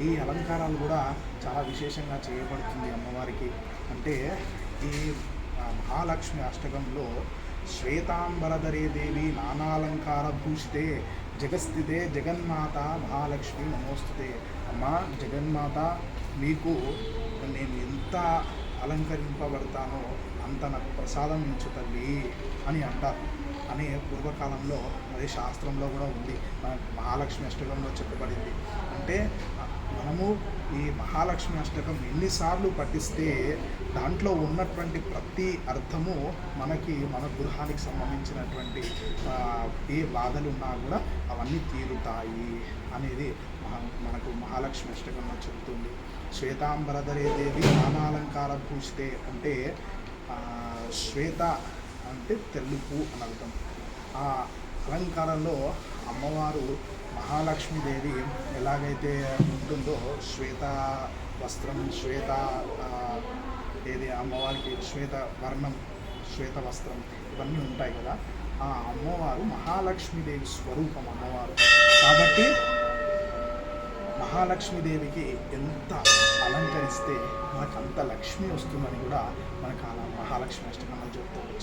ఈ అలంకారాలు కూడా చాలా విశేషంగా చేయబడుతుంది అమ్మవారికి. అంటే ఈ మహాలక్ష్మి అష్టకంలో శ్వేతాంబరధరే దేవి నానాలంకార భూషితే జగస్థితే జగన్మాత మహాలక్ష్మి నమోస్తుతే. అమ్మ జగన్మాత, మీకు నేను ఎంత అలంకరింపబడతానో అంత నాకు ప్రసాదం ఇచ్చు తల్లి అని అంటారు. అనే పూర్వకాలంలో అదే శాస్త్రంలో కూడా ఉంది, మన మహాలక్ష్మి అష్టకంలో చెప్పబడింది. అంటే మనము ఈ మహాలక్ష్మి అష్టకం ఎన్నిసార్లు పఠిస్తే దాంట్లో ఉన్నటువంటి ప్రతి అర్థము మనకి మన గృహానికి సంబంధించినటువంటి ఏ బాధలు ఉన్నా కూడా అవన్నీ తీరుతాయి అనేది మనకు మహాలక్ష్మి అష్టకంలో చెబుతుంది. శ్వేతాంబరధరే దేవి నానాలంకార భూషితే అంటే శ్వేత అంటే తెలుపు అని అర్థం. ఆ అలంకారంలో అమ్మవారు మహాలక్ష్మీదేవి ఎలాగైతే ఉంటుందో శ్వేత వస్త్రం, శ్వేత ఏది అమ్మవారికి శ్వేత వర్ణం, శ్వేత వస్త్రం ఇవన్నీ ఉంటాయి కదా. ఆ అమ్మవారు మహాలక్ష్మీదేవి స్వరూపం అమ్మవారు కాబట్టి మహాలక్ష్మీదేవికి ఎంత అలంకరిస్తే మనకు అంత లక్ష్మి వస్తుందని కూడా మనకు అలా మహాలక్ష్మి అష్టకంలో చెప్తూ వచ్చింది.